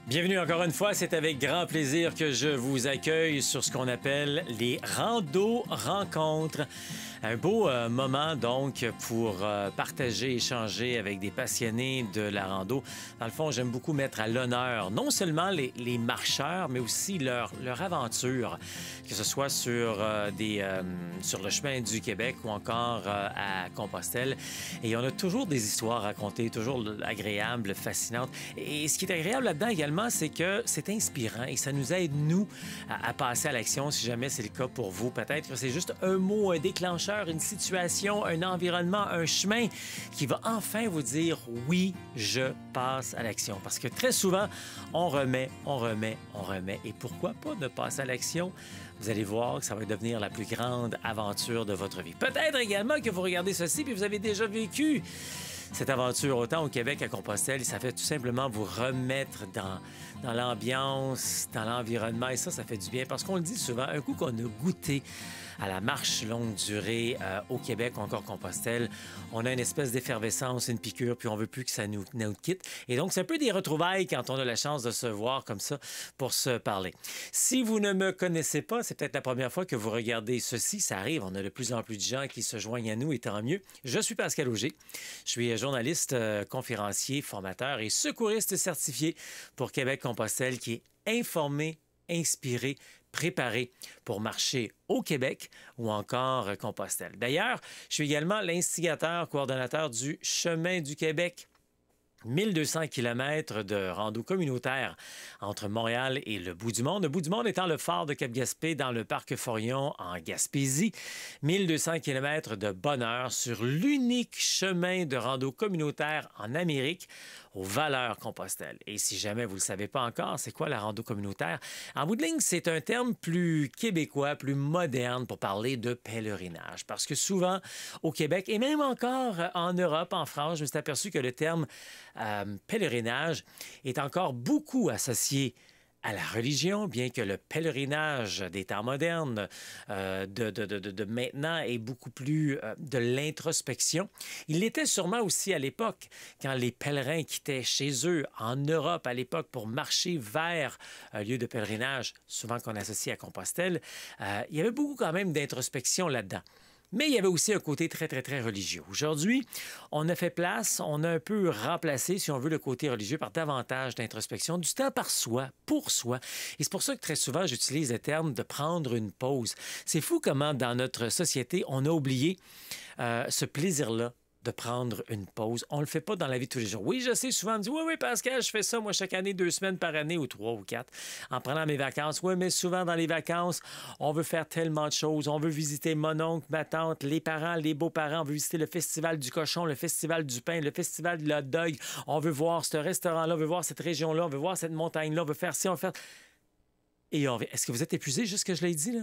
Bienvenue encore une fois, c'est avec grand plaisir que je vous accueille sur ce qu'on appelle les rando-rencontres. Un beau moment donc pour partager, échanger avec des passionnés de la rando. Dans le fond, j'aime beaucoup mettre à l'honneur non seulement les marcheurs, mais aussi leur aventure, que ce soit sur le chemin du Québec ou encore à Compostelle. Et on a toujours des histoires à raconter, toujours agréables, fascinantes. Et ce qui est agréable là-dedans également, c'est que c'est inspirant et ça nous aide, nous, à passer à l'action si jamais c'est le cas pour vous. Peut-être que c'est juste un mot, un déclencheur, une situation, un environnement, un chemin qui va enfin vous dire « oui, je passe à l'action ». Parce que très souvent, on remet. Et pourquoi pas ne passer à l'action? Vous allez voir que ça va devenir la plus grande aventure de votre vie. Peut-être également que vous regardez ceci et vous avez déjà vécu cette aventure, autant au Québec qu'à Compostelle. Ça fait tout simplement vous remettre dans l'ambiance, dans l'environnement. Et ça fait du bien parce qu'on le dit souvent, un coup qu'on a goûté à la marche longue durée au Québec ou encore Compostelle, on a une espèce d'effervescence, une piqûre, puis on veut plus que ça nous quitte. Et donc, c'est un peu des retrouvailles quand on a la chance de se voir comme ça pour se parler. Si vous ne me connaissez pas, c'est peut-être la première fois que vous regardez ceci. Ça arrive, on a de plus en plus de gens qui se joignent à nous, et tant mieux. Je suis Pascal Auger. Je suis journaliste, conférencier, formateur et secouriste certifié pour Québec-Compostelle qui est informé, inspiré, préparé pour marcher au Québec ou encore Compostelle. D'ailleurs, je suis également l'instigateur, coordonnateur du Chemin du Québec. 1200 km de rando communautaire entre Montréal et le bout du monde. Le bout du monde étant le phare de Cap-Gaspé dans le parc Forillon en Gaspésie. 1200 km de bonheur sur l'unique chemin de rando communautaire en Amérique aux Valeurs Compostelle. Et si jamais vous ne le savez pas encore, c'est quoi la rando communautaire? En bout de ligne, c'est un terme plus québécois, plus moderne pour parler de pèlerinage. Parce que souvent, au Québec et même encore en Europe, en France, je me suis aperçu que le terme pèlerinage est encore beaucoup associé à la religion, bien que le pèlerinage des temps modernes de maintenant est beaucoup plus de l'introspection. Il l'était sûrement aussi à l'époque, quand les pèlerins quittaient chez eux en Europe à l'époque pour marcher vers un lieu de pèlerinage, souvent qu'on associe à Compostelle. Il y avait beaucoup quand même d'introspection là-dedans. Mais il y avait aussi un côté très, très, très religieux. Aujourd'hui, on a fait place, on a un peu remplacé, si on veut, le côté religieux par davantage d'introspection, du temps par soi, pour soi. Et c'est pour ça que très souvent, j'utilise le terme de prendre une pause. C'est fou comment, dans notre société, on a oublié ce plaisir-là de prendre une pause. On le fait pas dans la vie de tous les jours. Oui, je sais, souvent on me dit « Oui, Pascal, je fais ça, moi, chaque année, 2 semaines par année, ou 3 ou 4, en prenant mes vacances. Oui, mais souvent, dans les vacances, on veut faire tellement de choses. On veut visiter mon oncle, ma tante, les parents, les beaux-parents. On veut visiter le festival du cochon, le festival du pain, le festival de l'hot dog. On veut voir ce restaurant-là, on veut voir cette région-là, on veut voir cette montagne-là, on veut faire ci, on veut faire... » Et est-ce que vous êtes épuisé, juste que je l'ai dit, là?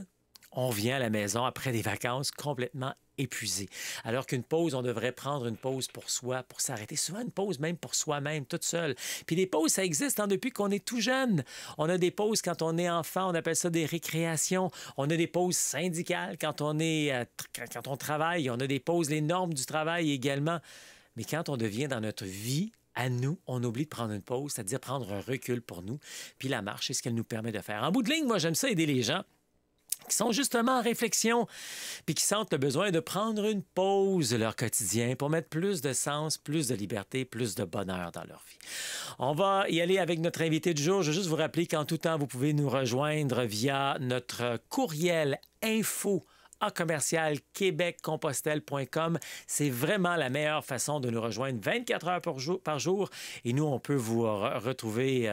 On vient à la maison après des vacances complètement épuisé. Alors qu'une pause, on devrait prendre une pause pour soi, pour s'arrêter. Souvent une pause même pour soi-même, toute seule. Puis des pauses, ça existe depuis qu'on est tout jeune. On a des pauses quand on est enfant, on appelle ça des récréations. On a des pauses syndicales quand quand on travaille. On a des pauses, les normes du travail également. Mais quand on devient dans notre vie, à nous, on oublie de prendre une pause, c'est-à-dire prendre un recul pour nous. Puis la marche, c'est ce qu'elle nous permet de faire. En bout de ligne, moi, j'aime ça aider les gens qui sont justement en réflexion, puis qui sentent le besoin de prendre une pause de leur quotidien pour mettre plus de sens, plus de liberté, plus de bonheur dans leur vie. On va y aller avec notre invité du jour. Je veux juste vous rappeler qu'en tout temps, vous pouvez nous rejoindre via notre courriel info à commercial québeccompostelle.com. C'est vraiment la meilleure façon de nous rejoindre 24 heures par jour. Et nous, on peut vous retrouver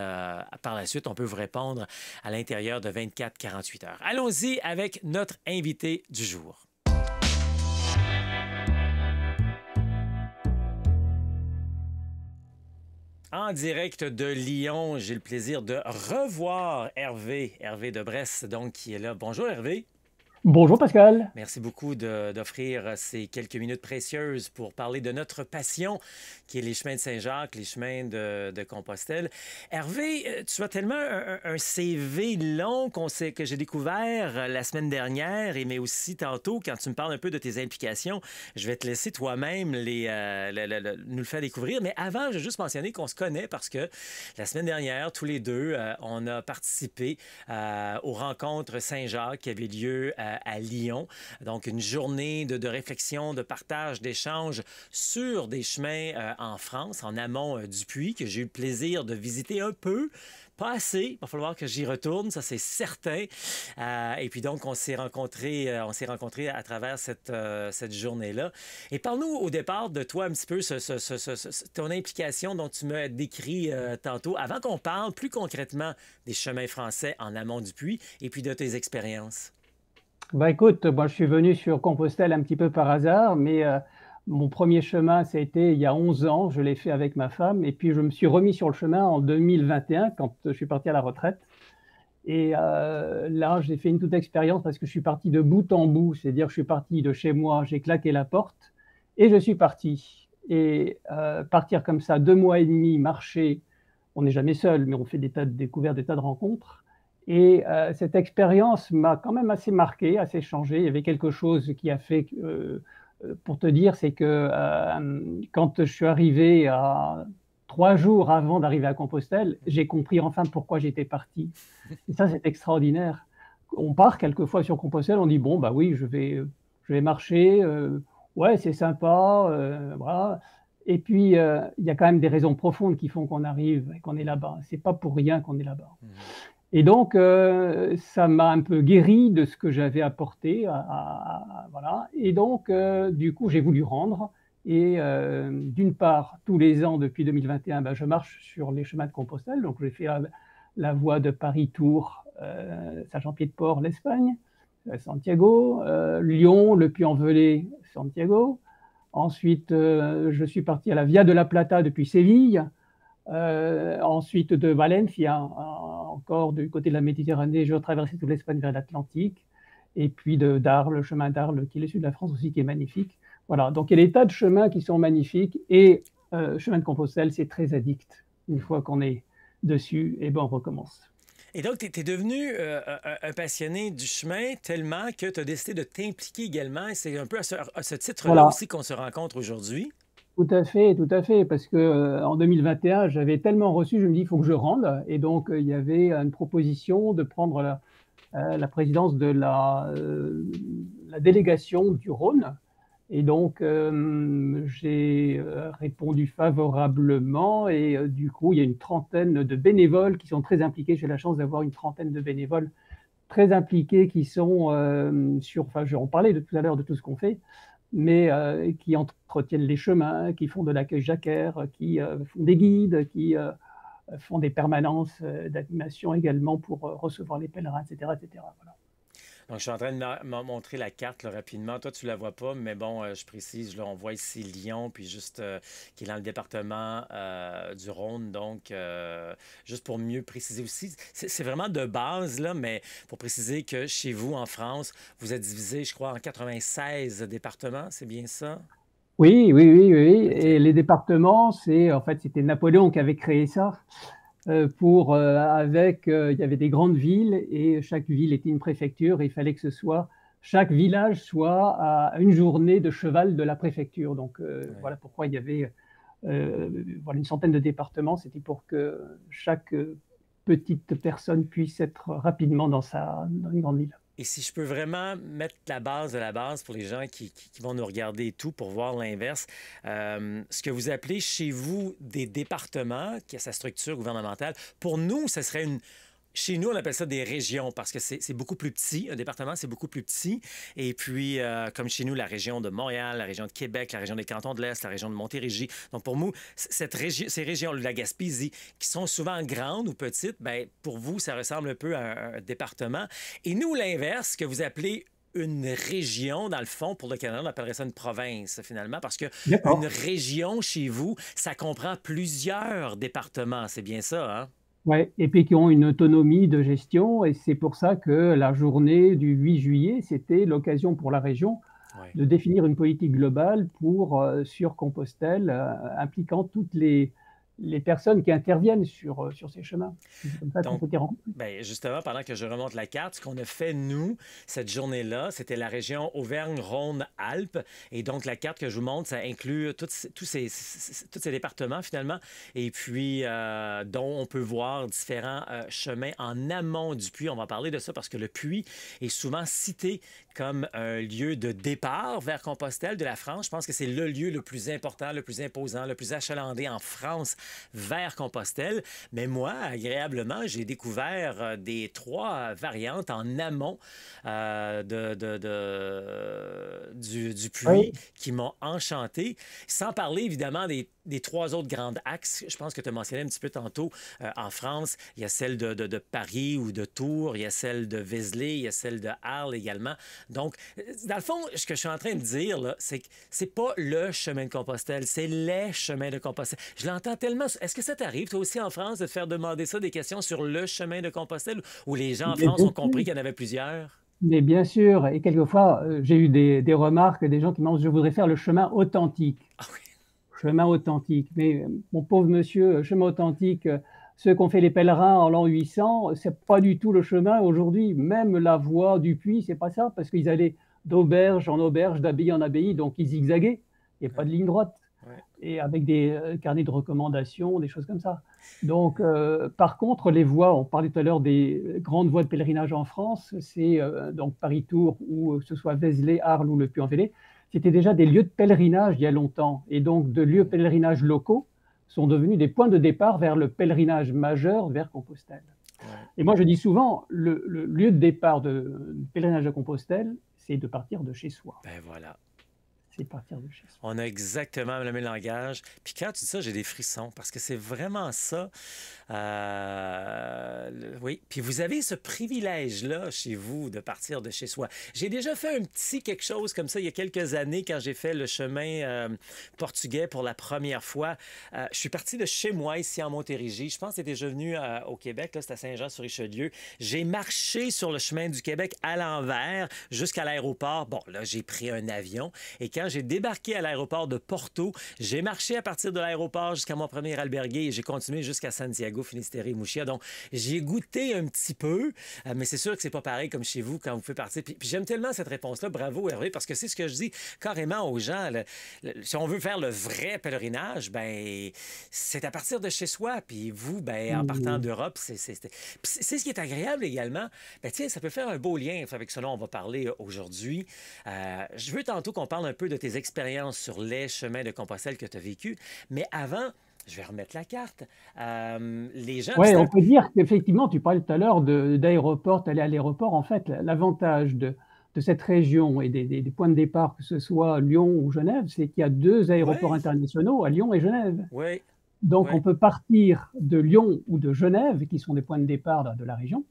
par la suite. On peut vous répondre à l'intérieur de 24-48 heures. Allons-y avec notre invité du jour. En direct de Lyon, j'ai le plaisir de revoir Hervé de Bresse, donc, qui est là. Bonjour Hervé. Bonjour Pascal. Merci beaucoup d'offrir ces quelques minutes précieuses pour parler de notre passion, qui est les chemins de Saint-Jacques, les chemins de Compostelle. Hervé, tu as tellement un CV long que j'ai découvert la semaine dernière, mais aussi tantôt, quand tu me parles un peu de tes implications, je vais te laisser toi-même nous le faire découvrir. Mais avant, je vais juste mentionner qu'on se connaît parce que la semaine dernière, tous les deux, on a participé aux rencontres Saint-Jacques qui avaient lieu à Lyon. Donc, une journée de réflexion, de partage, d'échange sur des chemins en France, en amont du Puy, que j'ai eu le plaisir de visiter un peu. Pas assez, il va falloir que j'y retourne, ça c'est certain. Et puis donc, on s'est rencontrés à travers cette journée-là. Et parle-nous au départ de toi un petit peu, ton implication dont tu m'as décrit tantôt, avant qu'on parle plus concrètement des chemins français en amont du Puy et puis de tes expériences. Bah écoute, moi je suis venu sur Compostelle un petit peu par hasard, mais mon premier chemin, ça a été il y a 11 ans, je l'ai fait avec ma femme, et puis je me suis remis sur le chemin en 2021 quand je suis parti à la retraite. Et là, j'ai fait une toute expérience parce que je suis parti de bout en bout, c'est-à-dire que je suis parti de chez moi, j'ai claqué la porte et je suis parti. Et partir comme ça, 2 mois et demi, marcher, on n'est jamais seul, mais on fait des tas de découvertes, des tas de rencontres. Et cette expérience m'a quand même assez marqué, assez changé. Il y avait quelque chose qui a fait, pour te dire, c'est que quand je suis arrivé à 3 jours avant d'arriver à Compostelle, j'ai compris enfin pourquoi j'étais parti. Et ça, c'est extraordinaire. On part quelquefois sur Compostelle, on dit bon, bah oui, je vais marcher, ouais, c'est sympa, voilà. Et puis, il y a quand même des raisons profondes qui font qu'on arrive et qu'on est là-bas. C'est pas pour rien qu'on est là-bas. Mhm. Et donc, ça m'a un peu guéri de ce que j'avais apporté, voilà. Et donc, du coup, j'ai voulu rendre. Et d'une part, tous les ans depuis 2021, ben, je marche sur les chemins de Compostelle. Donc, j'ai fait la voie de Paris-Tours, Saint-Jean-Pied-de-Port, l'Espagne, Santiago, Lyon, le Puy-en-Velay, Santiago. Ensuite, je suis parti à la Via de la Plata depuis Séville. Ensuite, de Valencia, encore du côté de la Méditerranée, je traversais toute l'Espagne vers l'Atlantique. Et puis d'Arles, le chemin d'Arles, qui est le sud de la France aussi, qui est magnifique. Voilà, donc il y a des tas de chemins qui sont magnifiques. Et chemin de Compostelle, c'est très addict. Une fois qu'on est dessus, et ben on recommence. Et donc, tu es devenu un passionné du chemin tellement que tu as décidé de t'impliquer également. Et c'est un peu à ce titre-là Voilà, aussi qu'on se rencontre aujourd'hui. tout à fait, parce que en 2021, j'avais tellement reçu, je me dis, il faut que je rende. Et donc, il y avait une proposition de prendre la présidence de la délégation du Rhône. Et donc, j'ai répondu favorablement. Et du coup, il y a une trentaine de bénévoles qui sont très impliqués. J'ai la chance d'avoir une trentaine de bénévoles très impliqués qui sont enfin, on parlait tout à l'heure de tout ce qu'on fait, mais qui entretiennent les chemins, qui font de l'accueil jacquaire, qui font des guides, qui font des permanences d'animation également pour recevoir les pèlerins, etc. etc. Voilà. Donc, je suis en train de me montrer la carte là, rapidement. Toi, tu la vois pas, mais bon, je précise, là, on voit ici Lyon, puis juste qui est dans le département du Rhône. Donc, juste pour mieux préciser aussi, c'est vraiment de base, là, mais pour préciser que chez vous, en France, vous êtes divisé, je crois, en 96 départements, c'est bien ça? Oui, oui, oui, oui, oui. Et OK. les départements, en fait, c'était Napoléon qui avait créé ça. Il y avait des grandes villes et chaque ville était une préfecture et il fallait que chaque village soit à une journée de cheval de la préfecture. Donc Ouais. voilà pourquoi il y avait voilà, une centaine de départements. C'était pour que chaque petite personne puisse être rapidement dans une grande ville. Et si je peux vraiment mettre la base de la base pour les gens qui vont nous regarder et tout pour voir l'inverse, ce que vous appelez chez vous des départements, qui a sa structure gouvernementale, pour nous, ce serait une... Chez nous, on appelle ça des régions parce que c'est beaucoup plus petit. Un département, c'est beaucoup plus petit. Et puis, comme chez nous, la région de Montréal, la région de Québec, la région des Cantons de l'Est, la région de Montérégie. Donc, pour nous, ces régions, la Gaspésie, qui sont souvent grandes ou petites, ben, pour vous, ça ressemble un peu à un département. Et nous, l'inverse, ce que vous appelez une région, dans le fond, pour le Canada, on appellerait ça une province, finalement, parce que une D'accord. région, chez vous, ça comprend plusieurs départements. C'est bien ça, hein? Ouais, et puis qui ont une autonomie de gestion et c'est pour ça que la journée du 8 juillet, c'était l'occasion pour la région Ouais. de définir une politique globale pour, sur Compostelle, impliquant toutes les personnes qui interviennent sur ces chemins. C'est comme ça qu'on Donc, s'était rencontrés. ben justement, pendant que je remonte la carte, ce qu'on a fait, nous, cette journée-là, c'était la région Auvergne-Rhône-Alpes. Et donc, la carte que je vous montre, ça inclut tous ces départements, finalement. Et puis, dont on peut voir différents chemins en amont du puits. On va parler de ça parce que le puits est souvent cité comme un lieu de départ vers Compostelle de la France. Je pense que c'est le lieu le plus important, le plus imposant, le plus achalandé en France vers Compostelle. Mais moi, agréablement, j'ai découvert des trois variantes en amont du puits Oui, qui m'ont enchanté. Sans parler évidemment des trois autres grandes axes. Je pense que tu as mentionné un petit peu tantôt en France. Il y a celle de Paris ou de Tours, il y a celle de Vézelay, il y a celle de Arles également. Donc, dans le fond, ce que je suis en train de dire, là, c'est que c'est pas le chemin de Compostelle, c'est les chemins de Compostelle. Je l'entends tellement. Est-ce que ça t'arrive, toi aussi, en France, de te faire demander ça, des questions sur le chemin de Compostelle, où les gens en mais France bien ont compris sûr, qu'il y en avait plusieurs? mais bien sûr et quelquefois, j'ai eu des remarques, des gens qui m'ont dit: «Je voudrais faire le chemin authentique». Ah oui. Chemin authentique. Mais mon pauvre monsieur, chemin authentique, ceux qui ont fait les pèlerins en l'an 800, c'est pas du tout le chemin aujourd'hui. Même la voie du puits, c'est pas ça, parce qu'ils allaient d'auberge en auberge, d'abbaye en abbaye, donc ils zigzaguaient. Il n'y a pas de Ouais, ligne droite ouais. et avec des carnets de recommandations, des choses comme ça. Donc, par contre, les voies, on parlait tout à l'heure des grandes voies de pèlerinage en France, c'est donc Paris-Tours ou que ce soit Vézelay, Arles ou le Puy-en-Velay, c'était déjà des lieux de pèlerinage il y a longtemps. Et donc, de lieux de Mm. pèlerinage locaux sont devenus des points de départ vers le pèlerinage majeur vers Compostelle. Ouais. Et moi, je dis souvent, le lieu de départ de pèlerinage à Compostelle, c'est de partir de chez soi. Ben voilà. C'est partir de chez soi. On a exactement le même langage. Puis quand tu dis ça, j'ai des frissons parce que c'est vraiment ça. Oui. Puis vous avez ce privilège-là chez vous de partir de chez soi. J'ai déjà fait un petit quelque chose comme ça il y a quelques années quand j'ai fait le chemin portugais pour la première fois. Je suis parti de chez moi ici en Montérégie. Je pense que c'était déjà venu au Québec. Là, c'était à Saint-Jean-sur-Richelieu. J'ai marché sur le chemin du Québec à l'envers jusqu'à l'aéroport. Bon, là, j'ai pris un avion. Et quand j'ai débarqué à l'aéroport de Porto, j'ai marché à partir de l'aéroport jusqu'à mon premier albergué et j'ai continué jusqu'à Santiago, Finistère et Mouchia. Donc, j'ai goûté un petit peu, mais c'est sûr que c'est pas pareil comme chez vous quand vous pouvez partir. Puis j'aime tellement cette réponse-là. Bravo, Hervé, parce que c'est ce que je dis carrément aux gens. Si on veut faire le vrai pèlerinage, ben c'est à partir de chez soi. Puis vous, ben en partant Mmh. d'Europe, c'est ce qui est agréable également. Ben tiens, ça peut faire un beau lien avec ce dont on va parler aujourd'hui. Je veux tantôt qu'on parle un peu de tes expériences sur les chemins de Compostelle que tu as vécu. Mais avant, je vais remettre la carte. Les gens, Ouais, on peut dire qu'effectivement, tu parlais tout à l'heure d'aéroport, tu allais à l'aéroport. En fait, l'avantage de cette région et des points de départ, que ce soit Lyon ou Genève, c'est qu'il y a 2 aéroports oui, internationaux à Lyon et Genève. oui, Donc, oui. on peut partir de Lyon ou de Genève, qui sont des points de départ de la région.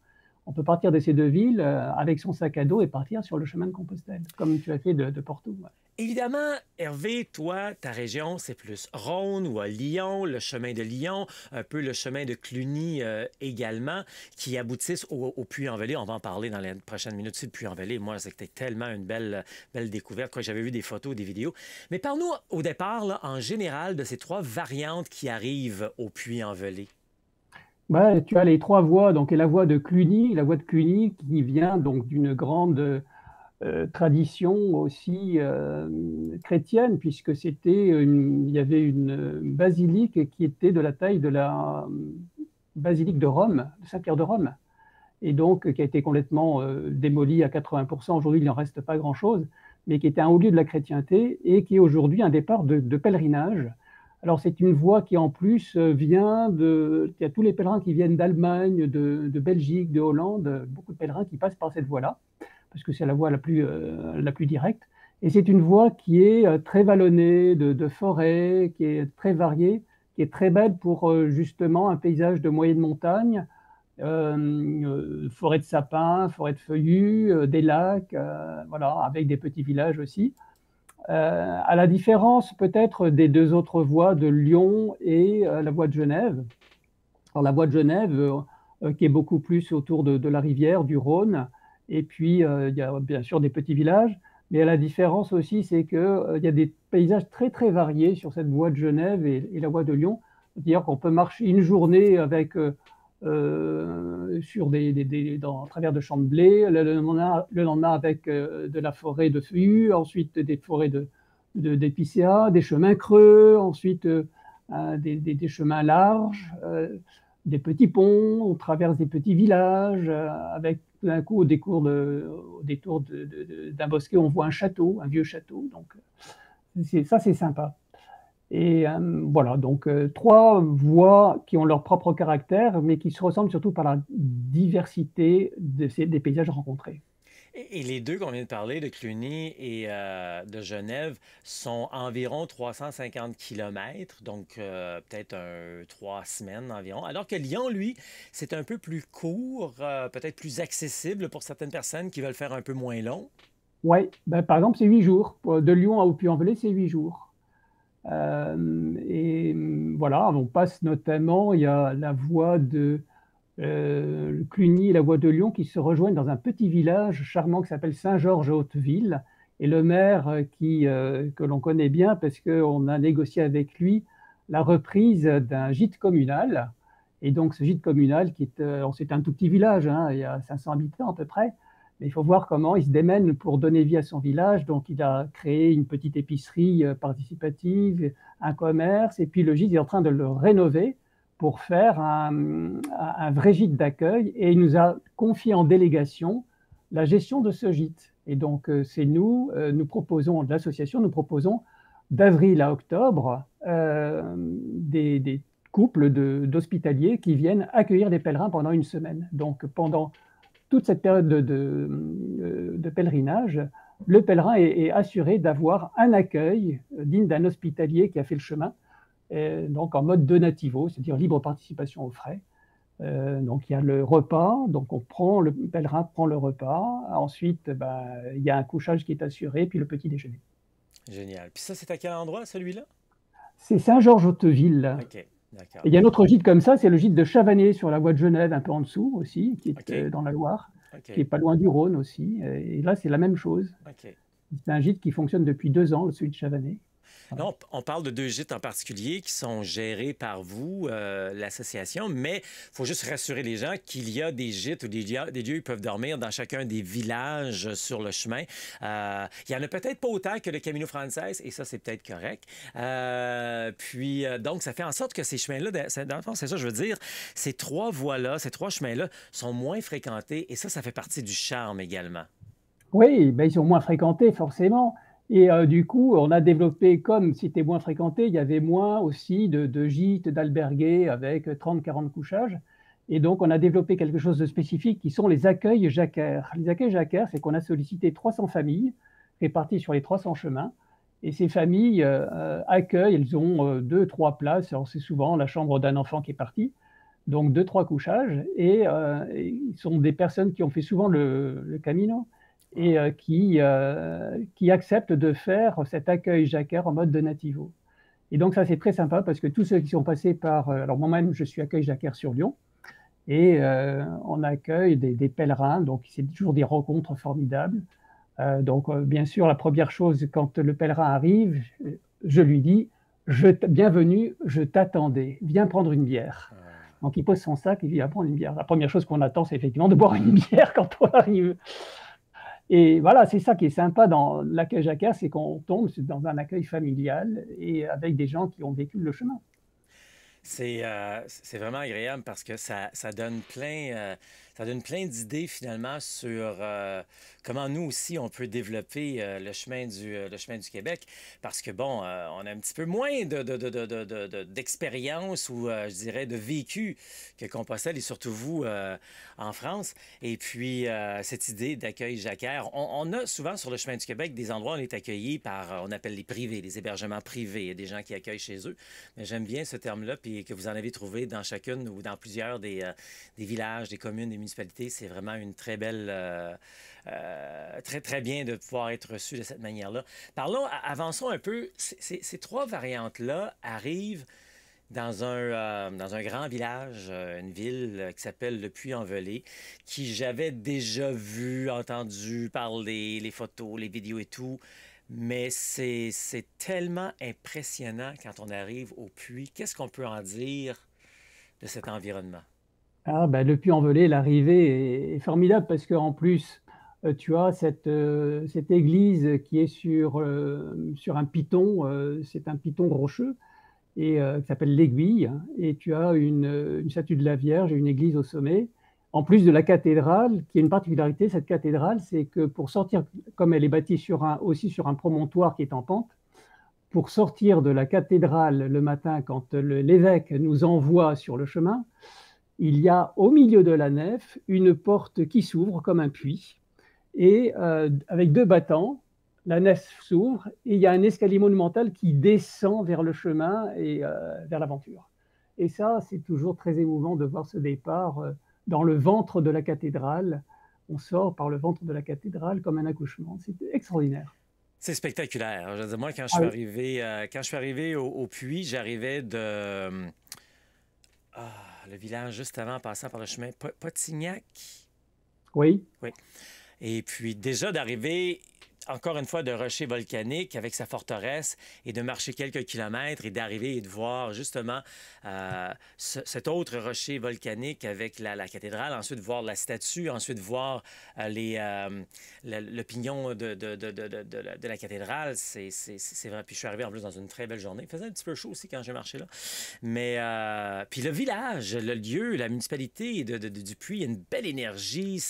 On peut partir de ces 2 villes avec son sac à dos et partir sur le chemin de Compostelle, comme tu as fait de Porto. Ouais. Évidemment, Hervé, toi, ta région, c'est plus Rhône ou à Lyon, le chemin de Lyon, un peu le chemin de Cluny également, qui aboutissent au Puy-en-Velay. On va en parler dans les prochaines minutes sur le Puy-en-Velay. Moi, c'était tellement une belle découverte. Quoi, j'avais vu des photos, des vidéos. Mais parle-nous au départ, là, en général, de ces trois variantes qui arrivent au Puy-en-Velay. Ouais, tu as les 3 voies, donc et la voie de Cluny qui vient donc d'une grande tradition aussi chrétienne, puisque il y avait une basilique qui était de la taille de la basilique de Rome, de Saint-Pierre de Rome, et donc qui a été complètement démolie à 80%. Aujourd'hui, il n'en reste pas grand-chose, mais qui était un haut lieu de la chrétienté et qui est aujourd'hui un départ de pèlerinage. Alors c'est une voie qui en plus vient de... Il y a tous les pèlerins qui viennent d'Allemagne, de Belgique, de Hollande, beaucoup de pèlerins qui passent par cette voie-là parce que c'est la voie la plus directe. Et c'est une voie qui est très vallonnée, de forêts, qui est très variée, qui est très belle pour justement un paysage de moyenne montagne, forêt de sapins, forêt de feuillus, des lacs, voilà, avec des petits villages aussi. À la différence peut-être des deux autres voies de Lyon et la voie de Genève, Alors la voie de Genève, qui est beaucoup plus autour de la rivière, du Rhône, et puis il y a bien sûr des petits villages, mais la différence aussi, c'est que il y a des paysages très très variés sur cette voie de Genève et la voie de Lyon. C'est-à-dire qu'on peut marcher une journée avec sur à travers de champs de blé, le lendemain avec de la forêt de feuillus, ensuite des forêts d'épicéas, des chemins creux, ensuite des chemins larges, des petits ponts, on traverse des petits villages, avec tout d'un coup, au détour d'un bosquet, on voit un château, un vieux château. Donc, ça, c'est sympa. Et voilà, donc trois voies qui ont leur propre caractère, mais qui se ressemblent surtout par la diversité des paysages rencontrés. Et les deux qu'on vient de parler, de Cluny et de Genève, sont environ 350 kilomètres, donc peut-être 3 semaines environ. Alors que Lyon, lui, c'est un peu plus court, peut-être plus accessible pour certaines personnes qui veulent faire un peu moins long. Ouais, ben, par exemple, c'est 8 jours. De Lyon à Aupuy-en-Velay, c'est 8 jours. Et voilà, on passe notamment, il y a la voie de Cluny et la voie de Lyon qui se rejoignent dans un petit village charmant qui s'appelle Saint-Georges-Hauteville. Et le maire que l'on connaît bien parce qu'on a négocié avec lui la reprise d'un gîte communal. Et donc ce gîte communal, c'est un tout petit village, hein, il y a 500 habitants à peu près, mais il faut voir comment il se démène pour donner vie à son village. Donc il a créé une petite épicerie participative, un commerce, et puis le gîte est en train de le rénover pour faire un vrai gîte d'accueil, et il nous a confié en délégation la gestion de ce gîte. Et donc, c'est nous proposons, l'association, nous proposons d'avril à octobre des couples d'hospitaliers qui viennent accueillir des pèlerins pendant une semaine. Donc, pendant toute cette période de pèlerinage, le pèlerin est assuré d'avoir un accueil digne d'un hospitalier qui a fait le chemin, donc en mode donativo, c'est-à-dire libre participation aux frais. Donc il y a le repas, donc le pèlerin prend le repas, ensuite ben, il y a un couchage qui est assuré, puis le petit déjeuner. Génial. Puis ça, c'est à quel endroit, celui-là? C'est Saint-Georges-Hauteville. OK, Et d'accord. il y a un autre gîte comme ça, c'est le gîte de Chavanay sur la voie de Genève, un peu en dessous aussi, qui est OK, dans la Loire, qui est OK, pas loin du Rhône aussi. Et là, c'est la même chose. OK. C'est un gîte qui fonctionne depuis 2 ans, celui de Chavanay. Là, Voilà. on parle de deux gîtes en particulier qui sont gérés par vous, l'association, mais il faut juste rassurer les gens qu'il y a des gîtes ou des lieux où ils peuvent dormir dans chacun des villages sur le chemin. Il y en a peut-être pas autant que le Camino Frances, et ça, c'est peut-être correct. Donc, ça fait en sorte que ces chemins-là, dans le fond, c'est ça, je veux dire, ces trois voies-là, ces trois chemins-là sont moins fréquentés, et ça fait partie du charme également. Oui, ben, ils sont moins fréquentés forcément. Et du coup, on a développé, comme c'était moins fréquenté, il y avait moins aussi de gîtes, d'albergués avec 30-40 couchages. Et donc, on a développé quelque chose de spécifique qui sont les accueils jacquaires. Les accueils jacquaires, c'est qu'on a sollicité 300 familles réparties sur les 300 chemins. Et ces familles accueillent, elles ont 2, 3 places. Alors, c'est souvent la chambre d'un enfant qui est parti. Donc, 2, 3 couchages. Et ils sont des personnes qui ont fait souvent le Camino et Wow. qui acceptent de faire cet accueil jacquard en mode donativo. Et donc ça, c'est très sympa parce que tous ceux qui sont passés par... alors moi-même, je suis accueil jacquard sur Lyon, et on accueille des pèlerins, donc c'est toujours des rencontres formidables. Donc bien sûr, la première chose, quand le pèlerin arrive, je lui dis, bienvenue, je t'attendais, viens prendre une bière. Ah. Donc il pose son sac et il vient prendre une bière. La première chose qu'on attend, c'est effectivement de boire une bière quand on arrive. Et voilà, c'est ça qui est sympa dans l'accueil jacquard, c'est qu'on tombe dans un accueil familial et avec des gens qui ont vécu le chemin. C'est vraiment agréable parce que ça donne plein d'idées finalement sur comment nous aussi on peut développer le chemin du Québec. Parce que bon, on a un petit peu moins d'expérience ou je dirais de vécu que Compostelle et surtout vous en France. Et puis cette idée d'accueil jacquard, on a souvent sur le chemin du Québec des endroits où on est accueilli par, on appelle les privés, les hébergements privés. Il y a des gens qui accueillent chez eux. Mais j'aime bien ce terme-là, puis que vous en avez trouvé dans chacune ou dans plusieurs des villages, des communes, des municipalités. C'est vraiment une très belle, très, très bien de pouvoir être reçu de cette manière-là. Parlons, avançons un peu. Ces trois variantes-là arrivent dans un grand village, une ville qui s'appelle Le Puy-en-Velay, qui j'avais déjà vu, entendu parler, les photos, les vidéos et tout. Mais c'est tellement impressionnant quand on arrive au puits. Qu'est-ce qu'on peut en dire de cet environnement? Ah, bah, le Puy-en-Velay, l'arrivée est formidable parce qu'en plus, tu as cette église qui est sur un piton, c'est un piton rocheux et qui s'appelle l'Aiguille, et tu as une statue de la Vierge et une église au sommet. En plus de la cathédrale, qui a une particularité, cette cathédrale, c'est que pour sortir, comme elle est bâtie aussi sur un promontoire qui est en pente, pour sortir de la cathédrale le matin, quand l'évêque nous envoie sur le chemin, il y a au milieu de la nef une porte qui s'ouvre comme un puits, et avec deux battants, la nef s'ouvre et il y a un escalier monumental qui descend vers le chemin et vers l'aventure. Et ça, c'est toujours très émouvant de voir ce départ dans le ventre de la cathédrale. On sort par le ventre de la cathédrale comme un accouchement. C'est extraordinaire. C'est spectaculaire. Je veux dire, moi, Ah oui, quand je suis arrivé au puits, j'arrivais de le village juste avant, en passant par le chemin Potignac. oui. Oui. Et puis déjà d'arriver, encore une fois, de rocher volcanique avec sa forteresse et de marcher quelques kilomètres et d'arriver et de voir justement cet autre rocher volcanique avec la cathédrale, ensuite voir la statue, ensuite voir le pignon de la cathédrale. C'est vrai. Puis je suis arrivé en plus dans une très belle journée. Il faisait un petit peu chaud aussi quand j'ai marché là. Mais puis le village, le lieu, la municipalité du Puy, il y a une belle énergie.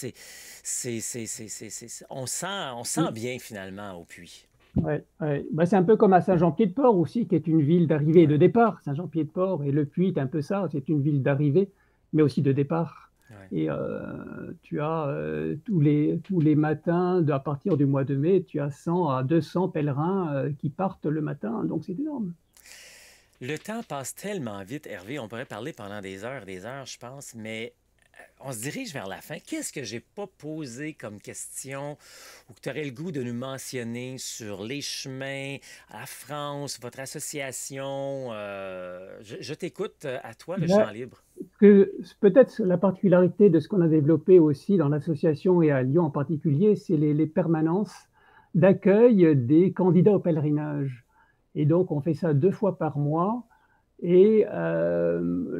On sent bien finalement au Puy. Ouais, ouais. Bah, c'est un peu comme à Saint-Jean-Pied-de-Port aussi, qui est une ville d'arrivée et de Ouais, départ. Saint-Jean-Pied-de-Port et Le Puy, c'est un peu ça. C'est une ville d'arrivée, mais aussi de départ. ouais. Et tu as tous les matins, à partir du mois de mai, tu as 100 à 200 pèlerins qui partent le matin. Donc c'est énorme. Le temps passe tellement vite, Hervé. On pourrait parler pendant des heures, je pense, mais on se dirige vers la fin. Qu'est-ce que j'ai pas posé comme question ou que tu aurais le goût de nous mentionner sur les chemins, la France, votre association? Je t'écoute, à toi, le champ Là, libre. peut-être la particularité de ce qu'on a développé aussi dans l'association et à Lyon en particulier, c'est les permanences d'accueil des candidats au pèlerinage. Et donc, on fait ça 2 fois par mois. Et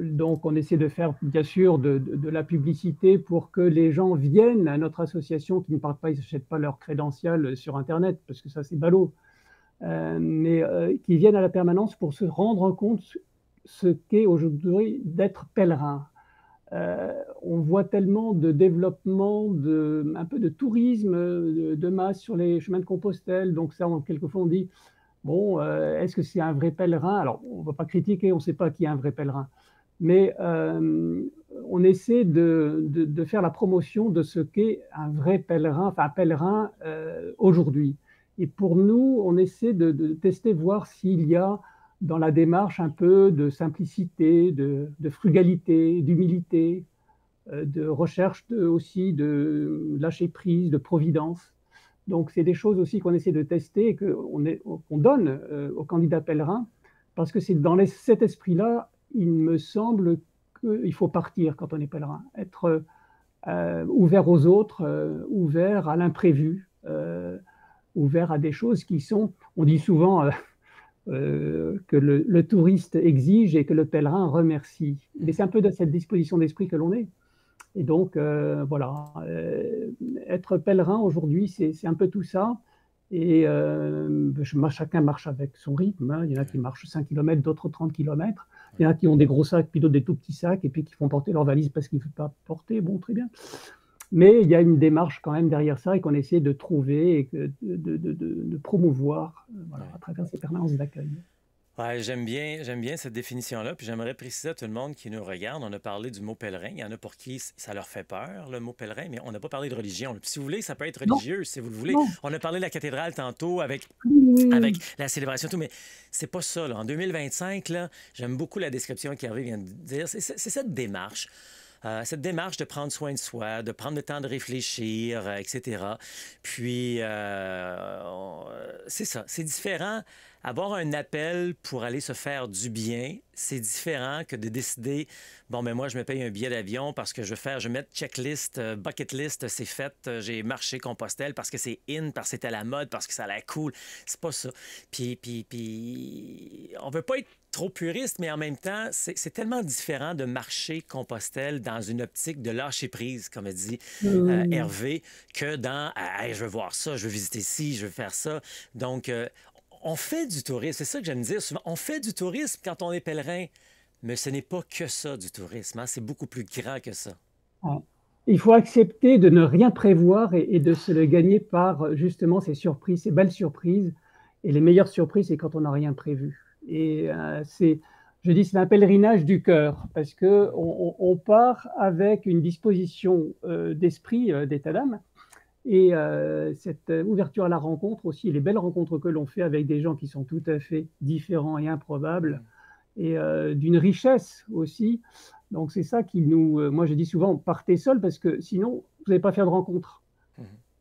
donc, on essaie de faire, bien sûr, de la publicité pour que les gens viennent à notre association, qui ne partent pas, ils n'achètent pas leurs crédentials sur Internet, parce que ça, c'est ballot, mais qui viennent à la permanence pour se rendre compte ce qu'est aujourd'hui d'être pèlerin. On voit tellement de développement, un peu de tourisme de masse sur les chemins de Compostelle. Donc ça, quelquefois, on dit, bon, est-ce que c'est un vrai pèlerin? Alors, on ne va pas critiquer, on ne sait pas qui est un vrai pèlerin. Mais on essaie de faire la promotion de ce qu'est un vrai pèlerin, enfin un pèlerin aujourd'hui. Et pour nous, on essaie de tester, voir s'il y a dans la démarche un peu de simplicité, de frugalité, d'humilité, de recherche aussi de lâcher prise, de providence. Donc, c'est des choses aussi qu'on essaie de tester et qu'on donne aux candidats pèlerins, parce que c'est dans cet esprit-là, il me semble qu'il faut partir quand on est pèlerin, être ouvert aux autres, ouvert à l'imprévu, ouvert à des choses qui sont, on dit souvent que le touriste exige et que le pèlerin remercie. Mais c'est un peu de cette disposition d'esprit que l'on est. Et donc, voilà, être pèlerin aujourd'hui, c'est un peu tout ça. Et chacun marche avec son rythme, hein. Il y en a qui marchent 5 km, d'autres 30 km. Il y en a qui ont des gros sacs, puis d'autres des tout petits sacs, et puis qui font porter leur valise parce qu'ils ne peuvent pas porter. Bon, très bien. Mais il y a une démarche quand même derrière ça et qu'on essaie de trouver et de promouvoir voilà, Ouais. à travers ces permanences d'accueil. Ouais, j'aime bien cette définition-là. Puis j'aimerais préciser à tout le monde qui nous regarde, on a parlé du mot pèlerin. Il y en a pour qui ça leur fait peur, le mot pèlerin, mais on n'a pas parlé de religion. Puis si vous voulez, ça peut être Non, religieux, si vous le voulez. non. On a parlé de la cathédrale tantôt avec Oui, la célébration, et tout, mais c'est pas ça, là. En 2025, là, j'aime beaucoup la description qu'Hervé vient de dire. C'est cette démarche cette démarche de prendre soin de soi, de prendre le temps de réfléchir, etc. Puis, c'est ça, c'est différent. Avoir un appel pour aller se faire du bien, c'est différent que de décider, bon, ben moi, je me paye un billet d'avion parce que je vais mettre checklist, bucket list, c'est fait, j'ai marché Compostelle parce que c'est in, parce que c'était à la mode, parce que ça a l'air cool. C'est pas ça. Puis, on veut pas être trop puriste, mais en même temps, c'est tellement différent de marcher Compostelle dans une optique de lâcher prise, comme a dit Hervé, que dans hey, je veux voir ça, je veux visiter ci, je veux faire ça. Donc, on fait du tourisme, c'est ça que j'aime dire souvent. On fait du tourisme quand on est pèlerin, mais ce n'est pas que ça du tourisme, hein? C'est beaucoup plus grand que ça. Ouais. Il faut accepter de ne rien prévoir et de se le gagner par justement ces surprises, ces belles surprises. Et les meilleures surprises, c'est quand on n'a rien prévu. Et je dis, c'est un pèlerinage du cœur parce que on part avec une disposition d'esprit, d'état d'âme. Et cette ouverture à la rencontre aussi, les belles rencontres que l'on fait avec des gens qui sont tout à fait différents et improbables, et d'une richesse aussi. Donc c'est ça qui nous... moi je dis souvent, partez seul parce que sinon, vous n'allez pas faire de rencontres.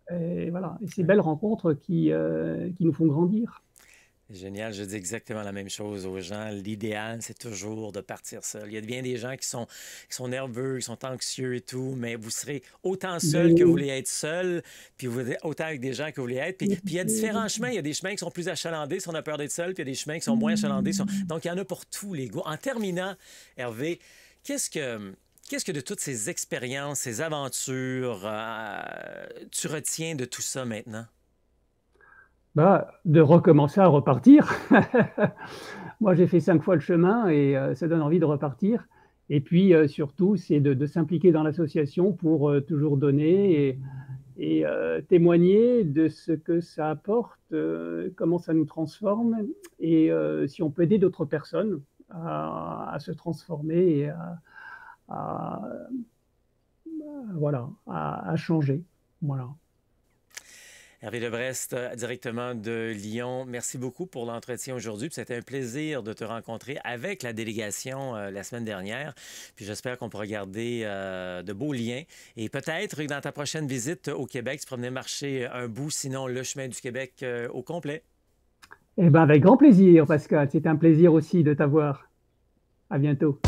Et voilà, et ces belles rencontres qui nous font grandir. Génial, je dis exactement la même chose aux gens. L'idéal, c'est toujours de partir seul. Il y a bien des gens qui sont nerveux, qui sont anxieux et tout, mais vous serez autant seul que vous voulez être seul, puis vous êtes autant avec des gens que vous voulez être. Puis il y a différents chemins. Il y a des chemins qui sont plus achalandés si on a peur d'être seul, puis il y a des chemins qui sont moins achalandés. Donc, il y en a pour tous les goûts. En terminant, Hervé, qu'est-ce que de toutes ces expériences, ces aventures, tu retiens de tout ça maintenant? Bah, de recommencer à repartir. Moi, j'ai fait 5 fois le chemin et ça donne envie de repartir. Et puis, surtout, c'est de s'impliquer dans l'association pour toujours donner et témoigner de ce que ça apporte, comment ça nous transforme et si on peut aider d'autres personnes à se transformer et à, voilà, à changer. Voilà. Hervé Lebrest, directement de Lyon, merci beaucoup pour l'entretien aujourd'hui. C'était un plaisir de te rencontrer avec la délégation la semaine dernière. Puis j'espère qu'on pourra garder de beaux liens. Et peut-être dans ta prochaine visite au Québec, tu pourras venir marcher un bout, sinon le chemin du Québec au complet. Eh bien, avec grand plaisir, Pascal. C'est un plaisir aussi de t'avoir. À bientôt.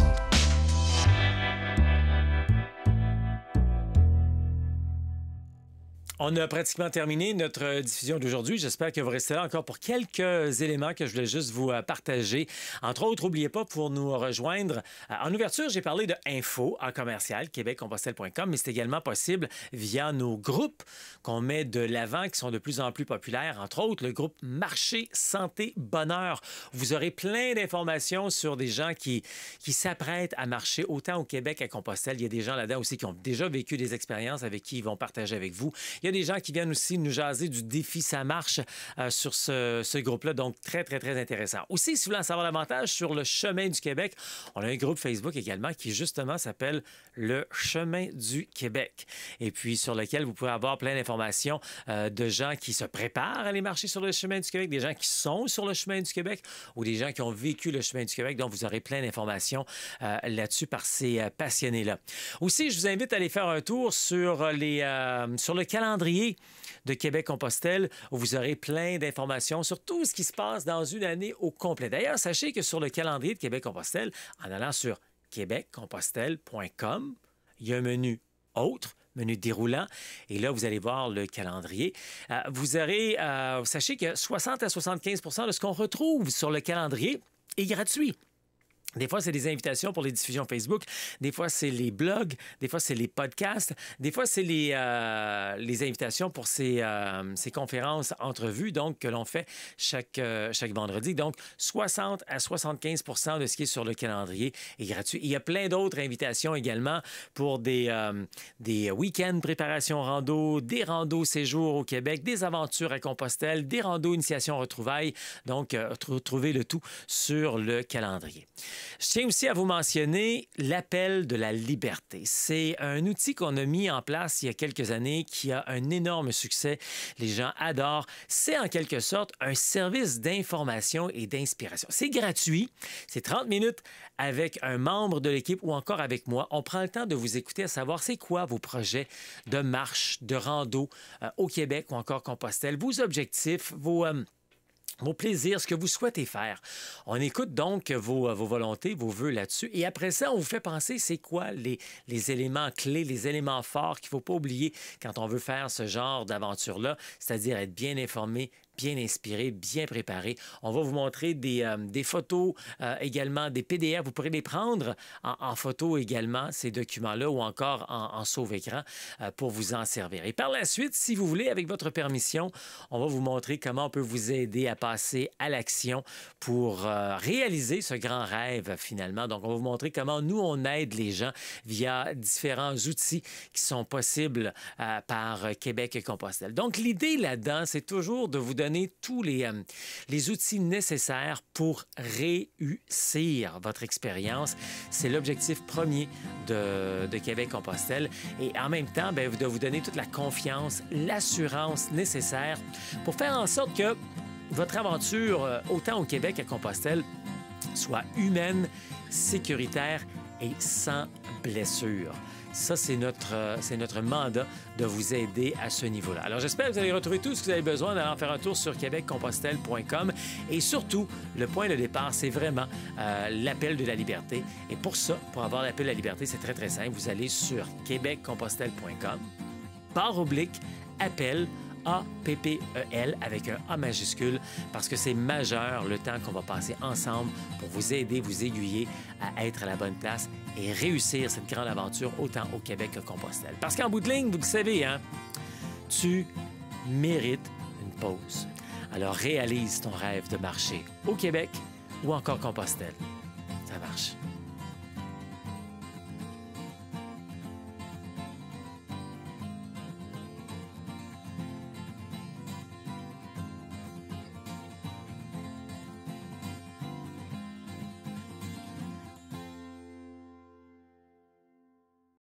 On a pratiquement terminé notre diffusion d'aujourd'hui. J'espère que vous restez là encore pour quelques éléments que je voulais juste vous partager. Entre autres, n'oubliez pas pour nous rejoindre. En ouverture, j'ai parlé de info en commercial, québeccompostelle.com, mais c'est également possible via nos groupes qu'on met de l'avant, qui sont de plus en plus populaires. Entre autres, le groupe Marché, Santé, Bonheur. Vous aurez plein d'informations sur des gens qui s'apprêtent à marcher autant au Québec qu'à Compostelle. Il y a des gens là-dedans aussi qui ont déjà vécu des expériences avec qui ils vont partager avec vous. Il y a des gens qui viennent aussi nous jaser du défi Ça marche sur ce groupe-là. Donc, très, très, très intéressant. Aussi, si vous voulez en savoir davantage sur le Chemin du Québec, on a un groupe Facebook également qui, justement, s'appelle le Chemin du Québec. Et puis, sur lequel vous pouvez avoir plein d'informations de gens qui se préparent à aller marcher sur le Chemin du Québec, des gens qui sont sur le Chemin du Québec ou des gens qui ont vécu le Chemin du Québec. Donc, vous aurez plein d'informations là-dessus par ces passionnés-là. Aussi, je vous invite à aller faire un tour sur le calendrier de Québec-Compostelle, où vous aurez plein d'informations sur tout ce qui se passe dans une année au complet. D'ailleurs, sachez que sur le calendrier de Québec-Compostelle, en allant sur québeccompostelle.com, il y a un menu autre, menu déroulant, et là, vous allez voir le calendrier. Sachez que 60 à 75 de ce qu'on retrouve sur le calendrier est gratuit. Des fois, c'est des invitations pour les diffusions Facebook. Des fois, c'est les blogs. Des fois, c'est les podcasts. Des fois, c'est les invitations pour ces conférences, entrevues, donc, que l'on fait chaque vendredi. Donc, 60 à 75 de ce qui est sur le calendrier est gratuit. Il y a plein d'autres invitations également pour des week-ends préparation rando, des randos séjours au Québec, des aventures à Compostelle, des randos initiation retrouvailles. Donc, retrouvez le tout sur le calendrier. Je tiens aussi à vous mentionner l'appel de la liberté. C'est un outil qu'on a mis en place il y a quelques années qui a un énorme succès. Les gens adorent. C'est en quelque sorte un service d'information et d'inspiration. C'est gratuit. C'est 30 minutes avec un membre de l'équipe ou encore avec moi. On prend le temps de vous écouter, à savoir c'est quoi vos projets de marche, de rando au Québec ou encore Compostelle, vos objectifs, vos plaisirs, ce que vous souhaitez faire. On écoute donc vos volontés, vos vœux là-dessus. Et après ça, on vous fait penser c'est quoi les éléments clés, les éléments forts qu'il ne faut pas oublier quand on veut faire ce genre d'aventure-là, c'est-à-dire être bien informé, bien inspiré, bien préparé. On va vous montrer des photos, également des PDF. Vous pourrez les prendre en photo également, ces documents-là, ou encore en sauve-écran pour vous en servir. Et par la suite, si vous voulez, avec votre permission, on va vous montrer comment on peut vous aider à passer à l'action pour réaliser ce grand rêve, finalement. Donc, on va vous montrer comment nous, on aide les gens via différents outils qui sont possibles par Québec et Compostelle. Donc, l'idée là-dedans, c'est toujours de vous donner tous les outils nécessaires pour réussir votre expérience. C'est l'objectif premier de Québec-Compostelle. Et en même temps, bien, de vous donner toute la confiance, l'assurance nécessaire pour faire en sorte que votre aventure, autant au Québec qu'à Compostelle, soit humaine, sécuritaire et sans blessure. Ça, c'est notre mandat de vous aider à ce niveau-là. Alors, j'espère que vous allez retrouver tout ce que vous avez besoin d'aller en faire un tour sur québeccompostelle.com. Et surtout, le point de départ, c'est vraiment l'appel de la liberté. Et pour ça, pour avoir l'appel de la liberté, c'est très, très simple. Vous allez sur québeccompostelle.com, /appel, APPEL avec un A majuscule parce que c'est majeur le temps qu'on va passer ensemble pour vous aider, vous aiguiller à être à la bonne place et réussir cette grande aventure autant au Québec que Compostelle. Parce qu'en bout de ligne, vous le savez, hein, tu mérites une pause. Alors réalise ton rêve de marcher au Québec ou encore Compostelle. Ça marche.